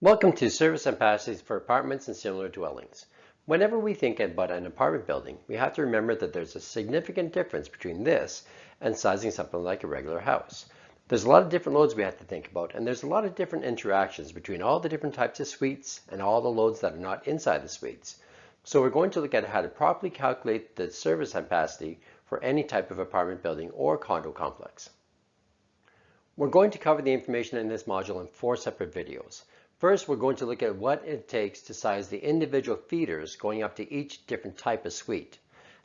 Welcome to Service Ampacities for Apartments and Similar Dwellings. Whenever we think about an apartment building, we have to remember that there's a significant difference between this and sizing something like a regular house. There's a lot of different loads we have to think about, and there's a lot of different interactions between all the different types of suites and all the loads that are not inside the suites. So we're going to look at how to properly calculate the service ampacity for any type of apartment building or condo complex. We're going to cover the information in this module in 4 separate videos. First, we're going to look at what it takes to size the individual feeders going up to each different type of suite.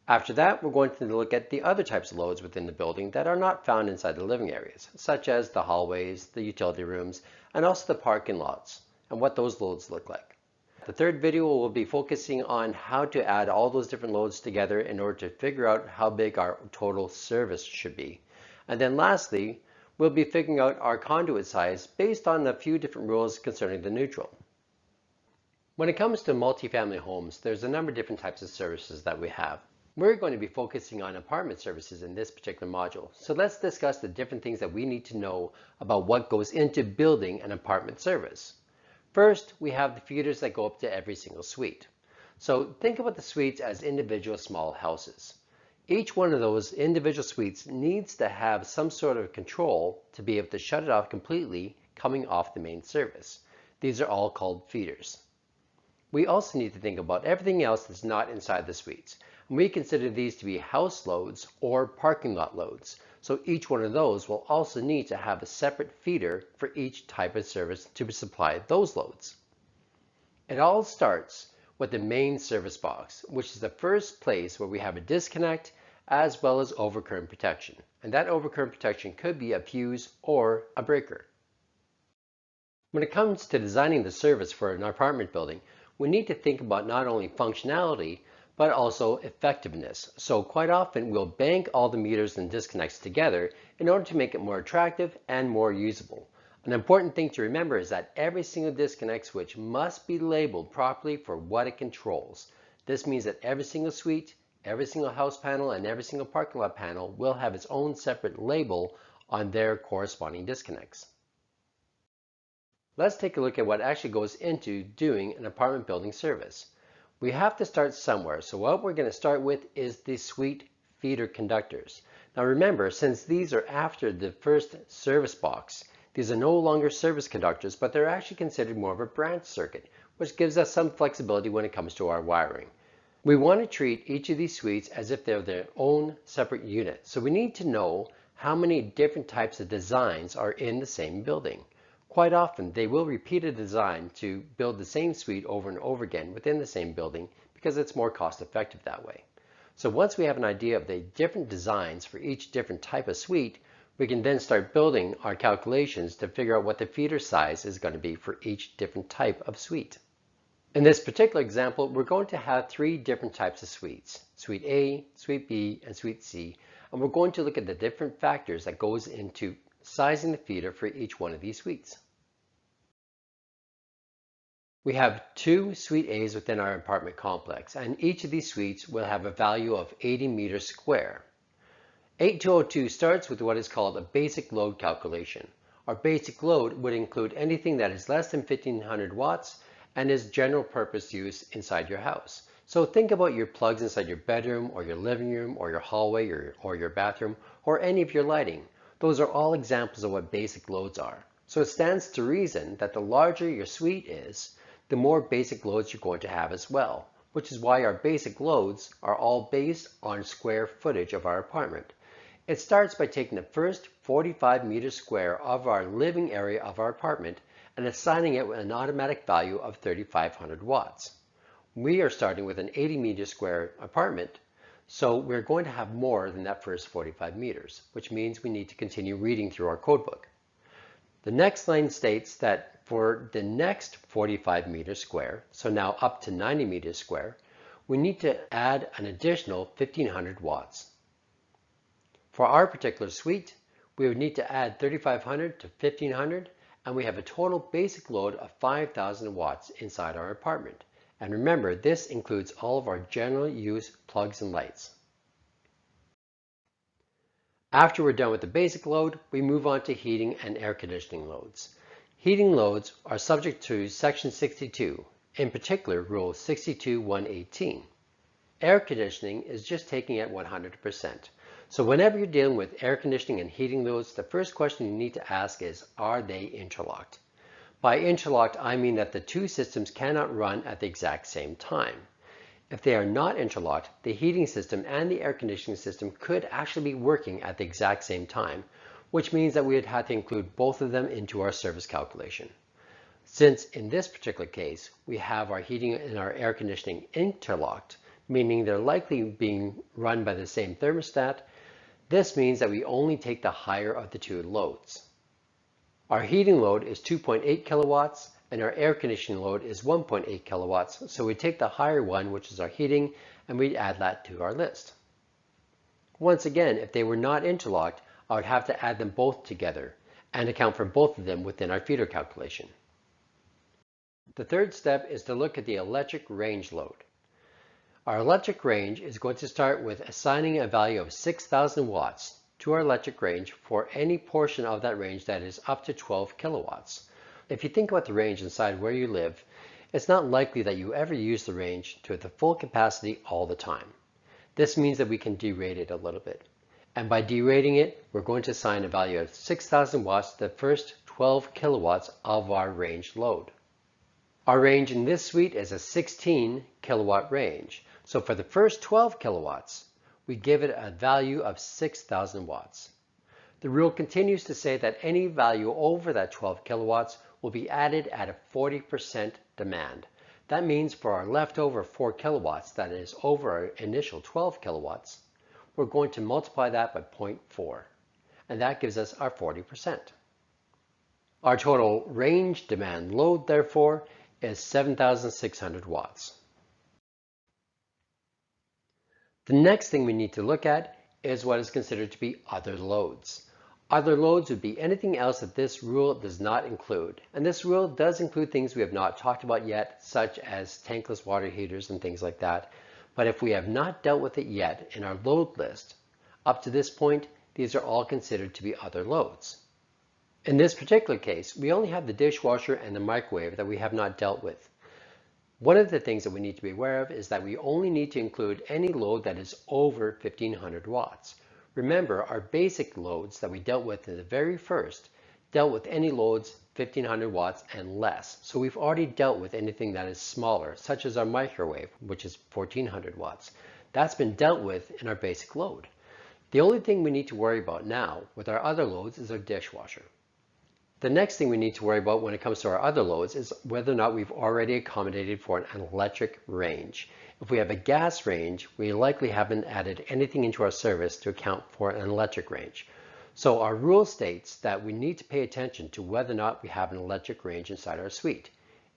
After that, we're going to look at the other types of loads within the building that are not found inside the living areas, such as the hallways, the utility rooms, and also the parking lots, and what those loads look like. The third video will be focusing on how to add all those different loads together in order to figure out how big our total service should be. And then lastly, we'll be figuring out our conduit size based on a few different rules concerning the neutral. When it comes to multifamily homes, there's a number of different types of services that we have. We're going to be focusing on apartment services in this particular module. So let's discuss the different things that we need to know about what goes into building an apartment service. First, we have the feeders that go up to every single suite. So think about the suites as individual small houses. Each one of those individual suites needs to have some sort of control to be able to shut it off completely coming off the main service. These are all called feeders. We also need to think about everything else that's not inside the suites. And we consider these to be house loads or parking lot loads. So each one of those will also need to have a separate feeder for each type of service to supply those loads. It all starts with the main service box, which is the first place where we have a disconnect as well as overcurrent protection. And that overcurrent protection could be a fuse or a breaker. When it comes to designing the service for an apartment building, we need to think about not only functionality, but also effectiveness. So quite often we'll bank all the meters and disconnects together in order to make it more attractive and more usable. An important thing to remember is that every single disconnect switch must be labeled properly for what it controls. This means that every single suite, every single house panel, and every single parking lot panel will have its own separate label on their corresponding disconnects. Let's take a look at what actually goes into doing an apartment building service. We have to start somewhere, so what we're going to start with is the suite feeder conductors. Now remember, since these are after the first service box, these are no longer service conductors, but they're actually considered more of a branch circuit, which gives us some flexibility when it comes to our wiring. We want to treat each of these suites as if they're their own separate unit. So we need to know how many different types of designs are in the same building. Quite often, they will repeat a design to build the same suite over and over again within the same building because it's more cost effective that way. So once we have an idea of the different designs for each different type of suite, we can then start building our calculations to figure out what the feeder size is going to be for each different type of suite. In this particular example, we're going to have 3 different types of suites, Suite A, Suite B, and Suite C, and we're going to look at the different factors that goes into sizing the feeder for each one of these suites. We have 2 Suite A's within our apartment complex, and each of these suites will have a value of 80 meters square. 8202 starts with what is called a basic load calculation. Our basic load would include anything that is less than 1500 watts and is general purpose use inside your house. So think about your plugs inside your bedroom or your living room or your hallway or your bathroom or any of your lighting. Those are all examples of what basic loads are. So it stands to reason that the larger your suite is, the more basic loads you're going to have as well, which is why our basic loads are all based on square footage of our apartment. It starts by taking the first 45 meters square of our living area of our apartment and assigning it with an automatic value of 3,500 watts. We are starting with an 80 meter square apartment, so we're going to have more than that first 45 meters, which means we need to continue reading through our codebook. The next line states that for the next 45 meters square, so now up to 90 meters square, we need to add an additional 1,500 watts. For our particular suite, we would need to add 3,500 to 1,500, and we have a total basic load of 5,000 watts inside our apartment. And remember, this includes all of our general use plugs and lights. After we're done with the basic load, we move on to heating and air conditioning loads. Heating loads are subject to Section 62, in particular Rule 62.118. Air conditioning is just taking it 100%. So whenever you're dealing with air conditioning and heating loads, the first question you need to ask is, are they interlocked? By interlocked, I mean that the two systems cannot run at the exact same time. If they are not interlocked, the heating system and the air conditioning system could actually be working at the exact same time, which means that we would have to include both of them into our service calculation. Since in this particular case, we have our heating and our air conditioning interlocked, meaning they're likely being run by the same thermostat, this means that we only take the higher of the two loads. Our heating load is 2.8 kilowatts and our air conditioning load is 1.8 kilowatts, so we take the higher one, which is our heating, and we add that to our list. Once again, if they were not interlocked, I would have to add them both together and account for both of them within our feeder calculation. The third step is to look at the electric range load. Our electric range is going to start with assigning a value of 6,000 watts to our electric range for any portion of that range that is up to 12 kilowatts. If you think about the range inside where you live, it's not likely that you ever use the range to the full capacity all the time. This means that we can derate it a little bit. And by derating it, we're going to assign a value of 6,000 watts to the first 12 kilowatts of our range load. Our range in this suite is a 16 kilowatt range. So for the first 12 kilowatts, we give it a value of 6,000 watts. The rule continues to say that any value over that 12 kilowatts will be added at a 40% demand. That means for our leftover 4 kilowatts, that is over our initial 12 kilowatts, we're going to multiply that by 0.4, and that gives us our 40%. Our total range demand load, therefore, is 7,600 watts. The next thing we need to look at is what is considered to be other loads. Other loads would be anything else that this rule does not include. And this rule does include things we have not talked about yet, such as tankless water heaters and things like that. But if we have not dealt with it yet in our load list, up to this point, these are all considered to be other loads. In this particular case, we only have the dishwasher and the microwave that we have not dealt with. One of the things that we need to be aware of is that we only need to include any load that is over 1,500 watts. Remember, our basic loads that we dealt with in the very first dealt with any loads 1,500 watts and less. So we've already dealt with anything that is smaller, such as our microwave, which is 1,400 watts. That's been dealt with in our basic load. The only thing we need to worry about now with our other loads is our dishwasher. The next thing we need to worry about when it comes to our other loads is whether or not we've already accommodated for an electric range. If we have a gas range, we likely haven't added anything into our service to account for an electric range. So our rule states that we need to pay attention to whether or not we have an electric range inside our suite.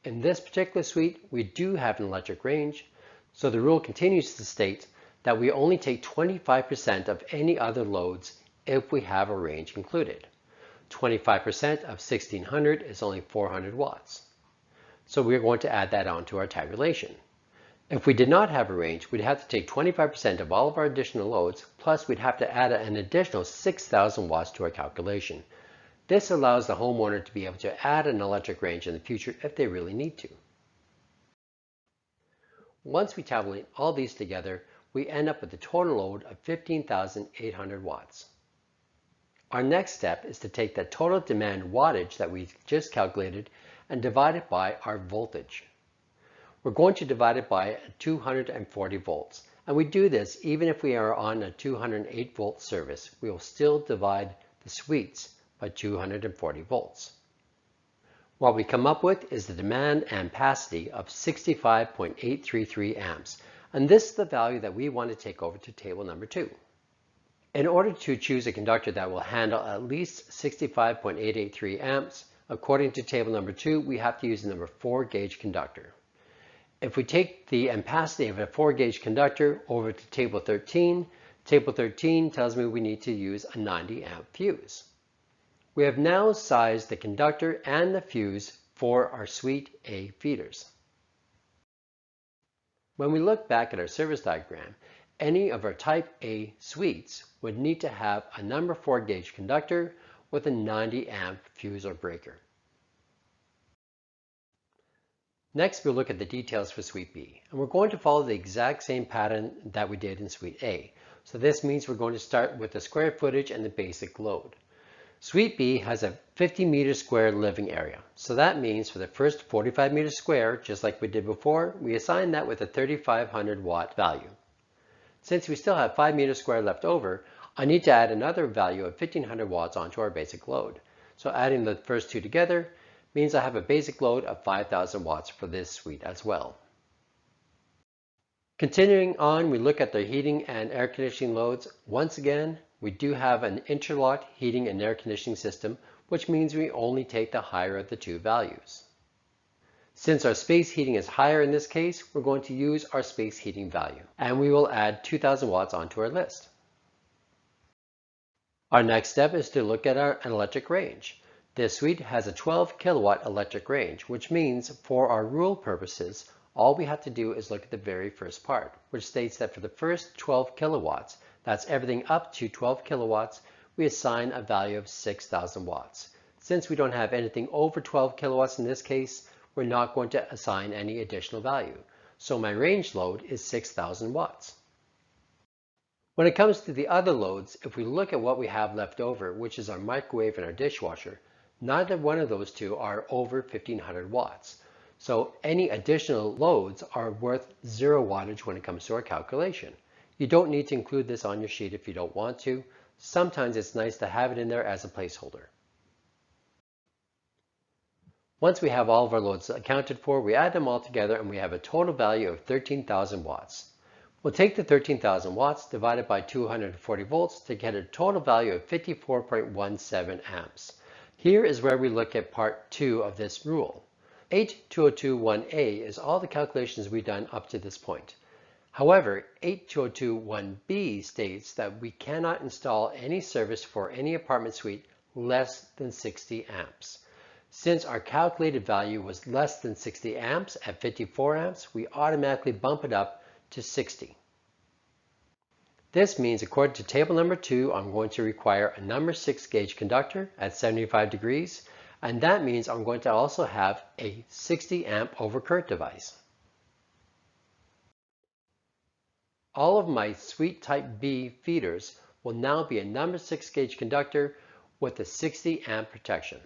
In this particular suite, we do have an electric range, so the rule continues to state that we only take 25% of any other loads if we have a range included. 25% of 1,600 is only 400 watts. So we're going to add that onto our tabulation. If we did not have a range, we'd have to take 25% of all of our additional loads, plus we'd have to add an additional 6,000 watts to our calculation. This allows the homeowner to be able to add an electric range in the future if they really need to. Once we tabulate all these together, we end up with a total load of 15,800 watts. Our next step is to take the total demand wattage that we just calculated and divide it by our voltage. We're going to divide it by 240 volts. And we do this even if we are on a 208 volt service. We will still divide the suites by 240 volts. What we come up with is the demand ampacity of 65.833 amps. And this is the value that we want to take over to table number 2. In order to choose a conductor that will handle at least 65.883 amps, according to table number 2, we have to use the number 4 gauge conductor. If we take the ampacity of a 4 gauge conductor over to table 13 tells me we need to use a 90 amp fuse. We have now sized the conductor and the fuse for our Suite A feeders. When we look back at our service diagram, any of our Type A suites would need to have a number 4 gauge conductor with a 90 amp fuse or breaker. Next, we'll look at the details for Suite B, and we're going to follow the exact same pattern that we did in Suite A. So this means we're going to start with the square footage and the basic load. Suite B has a 50 meter square living area. So that means for the first 45 meters square, just like we did before, we assign that with a 3500 watt value. Since we still have 5 meters square left over, I need to add another value of 1500 watts onto our basic load. So adding the first two together means I have a basic load of 5000 watts for this suite as well. Continuing on, we look at the heating and air conditioning loads. Once again, we do have an interlocked heating and air conditioning system, which means we only take the higher of the two values. Since our space heating is higher in this case, we're going to use our space heating value, and we will add 2000 watts onto our list. Our next step is to look at our electric range. This suite has a 12 kilowatt electric range, which means for our rule purposes, all we have to do is look at the very first part, which states that for the first 12 kilowatts, that's everything up to 12 kilowatts, we assign a value of 6000 watts. Since we don't have anything over 12 kilowatts in this case, we're not going to assign any additional value. So my range load is 6000 watts. When it comes to the other loads, if we look at what we have left over, which is our microwave and our dishwasher, neither one of those two are over 1500 watts. So any additional loads are worth 0 wattage when it comes to our calculation. You don't need to include this on your sheet if you don't want to. Sometimes it's nice to have it in there as a placeholder. Once we have all of our loads accounted for, we add them all together and we have a total value of 13,000 watts. We'll take the 13,000 watts divided by 240 volts to get a total value of 54.17 amps. Here is where we look at part 2 of this rule. 82021A is all the calculations we've done up to this point. However, 82021B states that we cannot install any service for any apartment suite less than 60 amps. Since our calculated value was less than 60 amps at 54 amps, we automatically bump it up to 60. This means according to table number 2, I'm going to require a number 6 gauge conductor at 75 degrees, and that means I'm going to also have a 60 amp overcurrent device. All of my suite type B feeders will now be a number 6 gauge conductor with a 60 amp protection.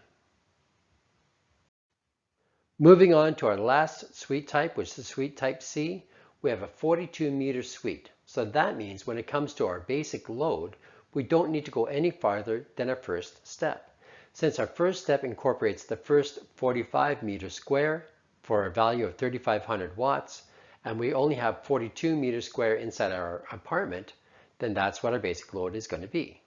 Moving on to our last suite type, which is suite type C, we have a 42 meter suite. So that means when it comes to our basic load, we don't need to go any farther than our first step. Since our first step incorporates the first 45 meters square for a value of 3500 watts, and we only have 42 meters square inside our apartment, then that's what our basic load is going to be.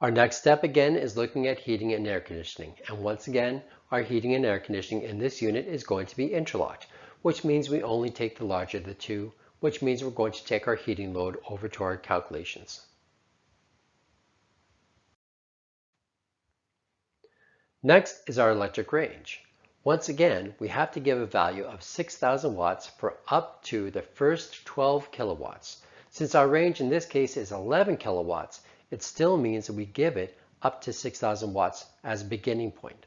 Our next step again is looking at heating and air conditioning. And once again, our heating and air conditioning in this unit is going to be interlocked, which means we only take the larger of the two, which means we're going to take our heating load over to our calculations. Next is our electric range. Once again, we have to give a value of 6000 watts for up to the first 12 kilowatts. Since our range in this case is 11 kilowatts, it still means that we give it up to 6000 watts as a beginning point.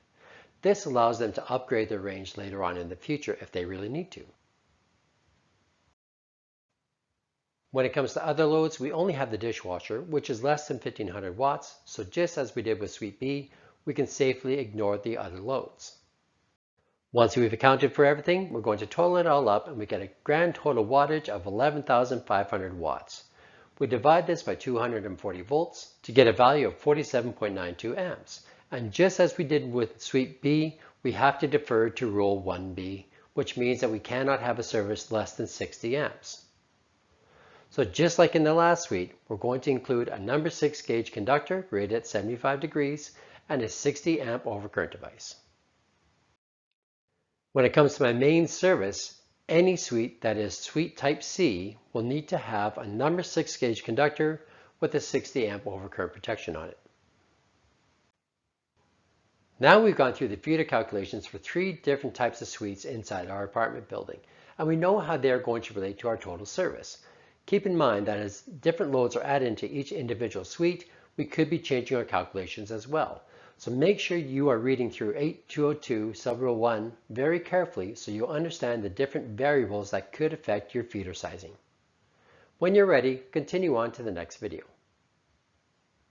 This allows them to upgrade their range later on in the future if they really need to. When it comes to other loads, we only have the dishwasher, which is less than 1500 watts, so just as we did with Suite B, we can safely ignore the other loads. Once we've accounted for everything, we're going to total it all up and we get a grand total wattage of 11,500 watts. We divide this by 240 volts to get a value of 47.92 amps. And just as we did with Suite B, we have to defer to Rule 1B, which means that we cannot have a service less than 60 amps. So just like in the last suite, we're going to include a number 6 gauge conductor rated at 75 degrees and a 60 amp overcurrent device. When it comes to my main service, any suite that is suite type C will need to have a number 6 gauge conductor with a 60 amp overcurrent protection on it. Now we've gone through the feeder calculations for 3 different types of suites inside our apartment building, and we know how they're going to relate to our total service. Keep in mind that as different loads are added into each individual suite, we could be changing our calculations as well. So make sure you are reading through 8202 Subrule 1 very carefully so you understand the different variables that could affect your feeder sizing. When you're ready, continue on to the next video.